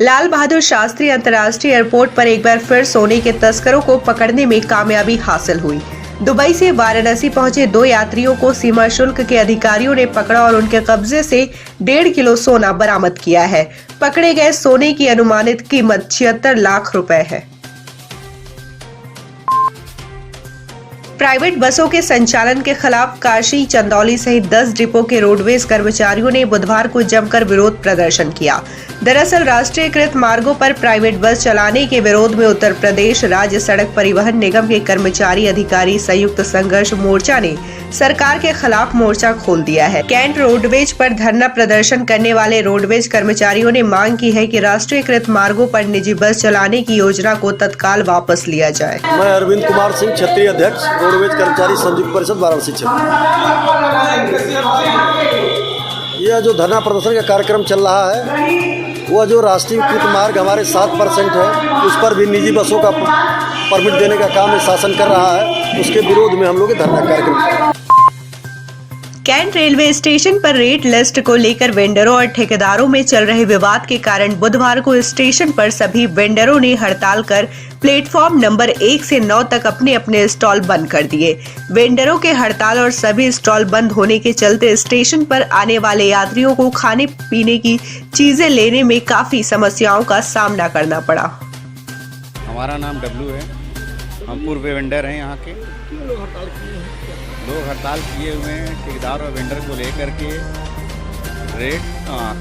लाल बहादुर शास्त्री अंतर्राष्ट्रीय एयरपोर्ट पर एक बार फिर सोने के तस्करों को पकड़ने में कामयाबी हासिल हुई। दुबई से वाराणसी पहुंचे 2 यात्रियों को सीमा शुल्क के अधिकारियों ने पकड़ा और उनके कब्जे से 1.5 किलो सोना बरामद किया है। पकड़े गए सोने की अनुमानित कीमत 76 लाख रुपए है। प्राइवेट बसों के संचालन के खिलाफ काशी, चंदौली सहित 10 डिपो के रोडवेज कर्मचारियों ने बुधवार को जमकर विरोध प्रदर्शन किया। दरअसल राष्ट्रीयकृत मार्गों पर प्राइवेट बस चलाने के विरोध में उत्तर प्रदेश राज्य सड़क परिवहन निगम के कर्मचारी अधिकारी संयुक्त संघर्ष मोर्चा ने सरकार के खिलाफ मोर्चा खोल दिया है। कैंट रोडवेज पर धरना प्रदर्शन करने वाले रोडवेज कर्मचारियों ने मांग की है कि राष्ट्रीयकृत मार्गों पर निजी बस चलाने की योजना को तत्काल वापस लिया जाए। मैं अरविंद कुमार सिंह, क्षेत्रीय अध्यक्ष, रोडवेज कर्मचारी संयुक्त परिषद वाराणसी क्षेत्र। यह जो धरना प्रदर्शन का कार्यक्रम चल रहा है, वह जो राष्ट्रीयकृत मार्ग हमारे 7% है, उस पर भी निजी बसों का परमिट देने का काम शासन कर रहा है। उसके विरोध में हम लोग धरना कार्यक्रम कर रहे हैं। कैंट रेलवे स्टेशन पर रेट लिस्ट को लेकर वेंडरों और ठेकेदारों में चल रहे विवाद के कारण बुधवार को स्टेशन पर सभी वेंडरों ने हड़ताल कर प्लेटफॉर्म नंबर 1 से 9 तक अपने अपने स्टॉल बंद कर दिए। वेंडरों के हड़ताल और सभी स्टॉल बंद होने के चलते स्टेशन पर आने वाले यात्रियों को खाने पीने की चीजें लेने में काफी समस्याओं का सामना करना पड़ा। हमारा नाम डब्लू है, हम पूर्व वेंडर हैं यहाँ के। लोग हड़ताल किए हुए हैं ठेकेदार और वेंडर को लेकर के, रेट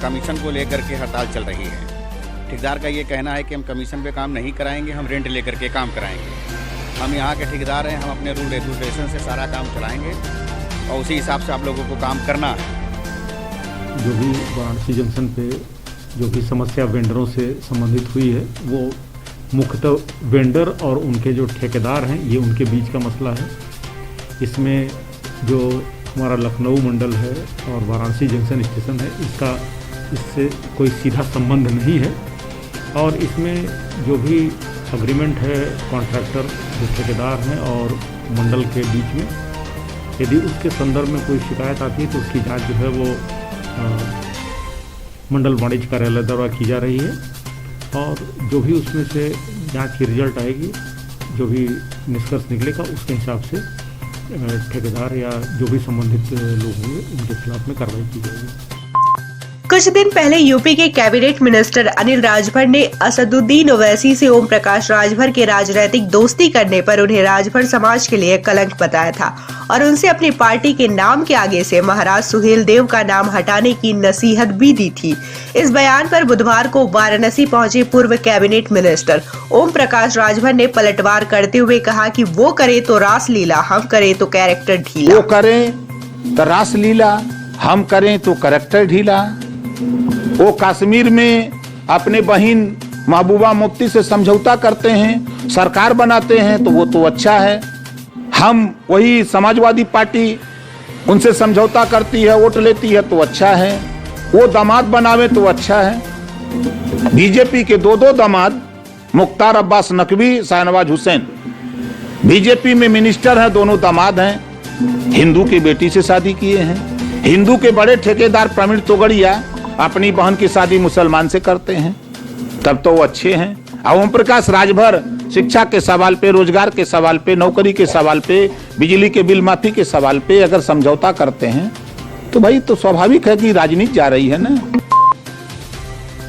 कमीशन को लेकर के हड़ताल चल रही है। ठेकेदार का ये कहना है कि हम कमीशन पे काम नहीं कराएंगे, हम रेंट लेकर के काम कराएंगे। हम यहाँ के ठेकेदार हैं, हम अपने रूल रेगुलेशन से सारा काम चलाएंगे और उसी हिसाब से आप लोगों को काम करना है। जो भी वाराणसी जंक्शन पे जो भी समस्या वेंडरों से संबंधित हुई है, वो मुख्यतः वेंडर और उनके जो ठेकेदार हैं, ये उनके बीच का मसला है। इसमें जो हमारा लखनऊ मंडल है और वाराणसी जंक्शन स्टेशन है, इससे कोई सीधा संबंध नहीं है। और इसमें जो भी अग्रीमेंट है कॉन्ट्रैक्टर, जो ठेकेदार हैं और मंडल के बीच में, यदि उसके संदर्भ में कोई शिकायत आती है तो उसकी जांच जो है वो मंडल वाणिज्य कार्यालय द्वारा की जा रही है। और जो भी उसमें से जांच की रिजल्ट आएगी, जो भी निष्कर्ष निकलेगा, उसके हिसाब से ठेकेदार या जो भी संबंधित लोग होंगे उनके खिलाफ में कार्रवाई की जाएगी। कुछ दिन पहले यूपी के कैबिनेट मिनिस्टर अनिल राजभर ने असदुद्दीन ओवैसी से ओम प्रकाश राजभर के राजनीतिक दोस्ती करने पर उन्हें राजभर समाज के लिए कलंक बताया था और उनसे अपनी पार्टी के नाम के आगे से महाराज सुहेल देव का नाम हटाने की नसीहत भी दी थी। इस बयान पर बुधवार को वाराणसी पहुंचे पूर्व कैबिनेट मिनिस्टर ओम प्रकाश राजभर ने पलटवार करते हुए कहा कि वो करे तो रासलीला, हम करे तो कैरेक्टर ढीला। वो करें तो रासलीला, हम करें तो कैरेक्टर ढीला। वो कश्मीर में अपने बहन महबूबा मुफ्ती से समझौता करते हैं, सरकार बनाते हैं, तो वो तो अच्छा है। हम वही समाजवादी पार्टी उनसे समझौता करती है, वोट लेती है, तो अच्छा है। वो दामाद बनावे तो अच्छा है। बीजेपी के 2 दामाद, मुख्तार अब्बास नकवी, शाहनवाज हुसैन, बीजेपी में मिनिस्टर हैं, दोनों दामाद हैं, हिंदू की बेटी से शादी किए हैं। हिंदू के बड़े ठेकेदार प्रवीण तोगड़िया अपनी बहन की शादी मुसलमान से करते हैं, तब तो वो अच्छे हैं। और ओम प्रकाश राजभर शिक्षा के सवाल पे, रोजगार के सवाल पे, नौकरी के सवाल पे, बिजली के बिल माफी के सवाल पे अगर समझौता करते हैं तो भाई तो स्वाभाविक है कि राजनीति जा रही है ना।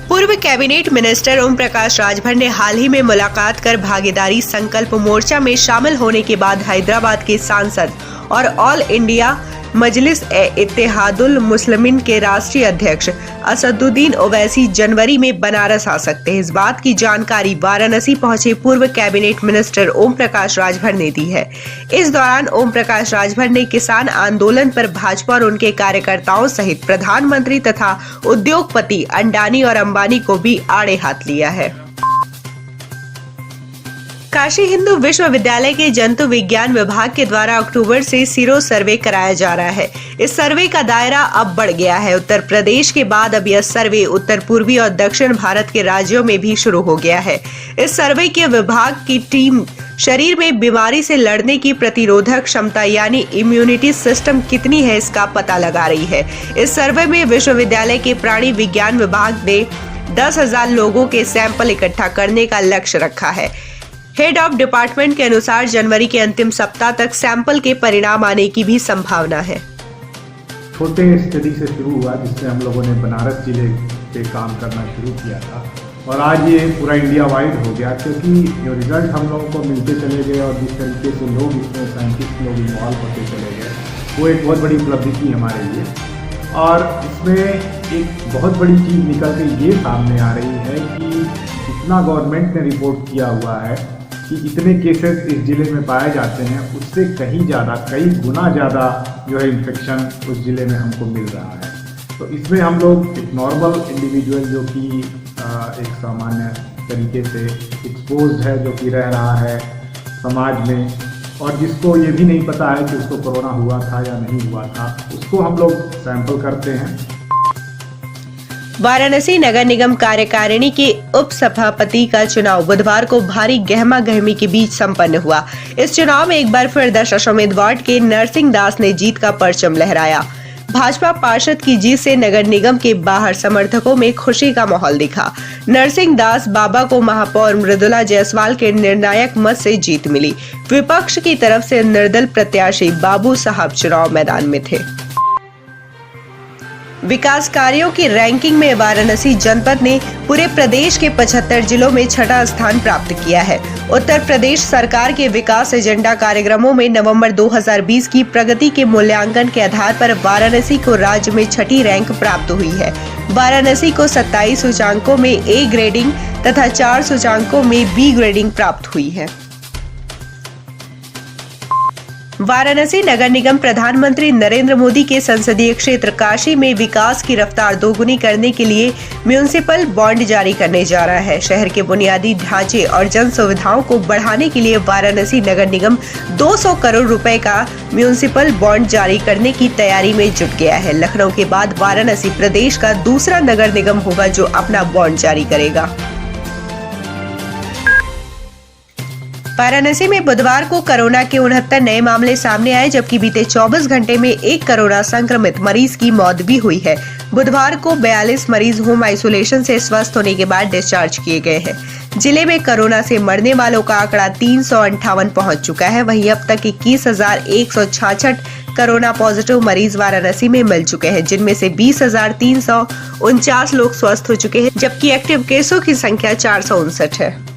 पूर्व कैबिनेट मिनिस्टर ओम प्रकाश राजभर ने हाल ही में मुलाकात कर भागीदारी संकल्प मोर्चा में शामिल होने के बाद हैदराबाद के सांसद और ऑल इंडिया मजलिस इत्तेहादुल मुस्लिमीन के राष्ट्रीय अध्यक्ष असदुद्दीन ओवैसी जनवरी में बनारस आ सकते हैं। इस बात की जानकारी वाराणसी पहुंचे पूर्व कैबिनेट मिनिस्टर ओम प्रकाश राजभर ने दी है। इस दौरान ओम प्रकाश राजभर ने किसान आंदोलन पर भाजपा और उनके कार्यकर्ताओं सहित प्रधानमंत्री तथा उद्योगपति अंडानी और अंबानी को भी आड़े हाथ लिया है। काशी हिंदू विश्वविद्यालय के जंतु विज्ञान विभाग के द्वारा अक्टूबर से सीरो सर्वे कराया जा रहा है। इस सर्वे का दायरा अब बढ़ गया है। उत्तर प्रदेश के बाद अब यह सर्वे उत्तर पूर्वी और दक्षिण भारत के राज्यों में भी शुरू हो गया है। इस सर्वे के विभाग की टीम शरीर में बीमारी से लड़ने की प्रतिरोधक क्षमता यानी इम्यूनिटी सिस्टम कितनी है, इसका पता लगा रही है। इस सर्वे में विश्वविद्यालय के प्राणी विज्ञान विभाग ने 10,000 लोगों के सैंपल इकट्ठा करने का लक्ष्य रखा है। हेड ऑफ डिपार्टमेंट के अनुसार जनवरी के अंतिम सप्ताह तक सैंपल के परिणाम आने की भी संभावना है। छोटे स्टडी से शुरू हुआ जिसमें हम लोगों ने बनारस जिले पे काम करना शुरू किया था और आज ये पूरा इंडिया वाइड हो गया, क्योंकि जो रिजल्ट हम लोगों को मिलते चले गए और जिस तरीके से लोग इसमें साइंटिस्ट लोग इन्वॉल्व होते चले गए, वो एक बहुत बड़ी उपलब्धि थी हमारे लिए। और इसमें एक बहुत बड़ी चीज़ निकल के ये सामने आ रही है कि जितना गवर्नमेंट ने रिपोर्ट किया हुआ है कि इतने केसेस इस जिले में पाए जाते हैं, उससे कहीं ज़्यादा, कई गुना ज़्यादा जो है इन्फेक्शन उस जिले में हमको मिल रहा है। तो इसमें हम लोग एक नॉर्मल इंडिविजुअल जो कि एक सामान्य तरीके से एक्सपोज्ड है, जो कि रह रहा है समाज में और जिसको ये भी नहीं पता है कि उसको कोरोना हुआ था या नहीं हुआ था, उसको हम लोग सैंपल करते हैं। वाराणसी नगर निगम कार्यकारिणी के उप सभापति का चुनाव बुधवार को भारी गहमा गहमी के बीच संपन्न हुआ। इस चुनाव में एक बार फिर दशाश्वमेध वार्ड के नरसिंह दास ने जीत का परचम लहराया। भाजपा पार्षद की जीत से नगर निगम के बाहर समर्थकों में खुशी का माहौल दिखा। नरसिंह दास बाबा को महापौर मृदुला जायसवाल के निर्णायक मत से जीत मिली। विपक्ष की तरफ से निर्दल प्रत्याशी बाबू साहब चुनाव मैदान में थे। विकास कार्यों की रैंकिंग में वाराणसी जनपद ने पूरे प्रदेश के 75 जिलों में छठा स्थान प्राप्त किया है। उत्तर प्रदेश सरकार के विकास एजेंडा कार्यक्रमों में नवंबर 2020 की प्रगति के मूल्यांकन के आधार पर वाराणसी को राज्य में छठी रैंक प्राप्त हुई है। वाराणसी को 27 सूचांकों में ए ग्रेडिंग तथा 4 सूचांकों में बी ग्रेडिंग प्राप्त हुई है। वाराणसी नगर निगम प्रधानमंत्री नरेंद्र मोदी के संसदीय क्षेत्र काशी में विकास की रफ्तार दोगुनी करने के लिए म्युनिसिपल बॉन्ड जारी करने जा रहा है। शहर के बुनियादी ढांचे और जन सुविधाओं को बढ़ाने के लिए वाराणसी नगर निगम 200 करोड़ रुपए का म्युनिसिपल बॉन्ड जारी करने की तैयारी में जुट गया है। लखनऊ के बाद वाराणसी प्रदेश का दूसरा नगर निगम होगा जो अपना बॉन्ड जारी करेगा। वाराणसी में बुधवार को कोरोना के 69 नए मामले सामने आए, जबकि बीते 24 घंटे में एक कोरोना संक्रमित मरीज की मौत भी हुई है। बुधवार को 42 मरीज होम आइसोलेशन से स्वस्थ होने के बाद डिस्चार्ज किए गए हैं। जिले में कोरोना से मरने वालों का आंकड़ा 358 पहुंच चुका है। वहीं अब तक 21,166 कोरोना पॉजिटिव मरीज वाराणसी में मिल चुके हैं, जिनमें से 20,349 लोग स्वस्थ हो चुके हैं, जबकि एक्टिव केसों की संख्या 459 है।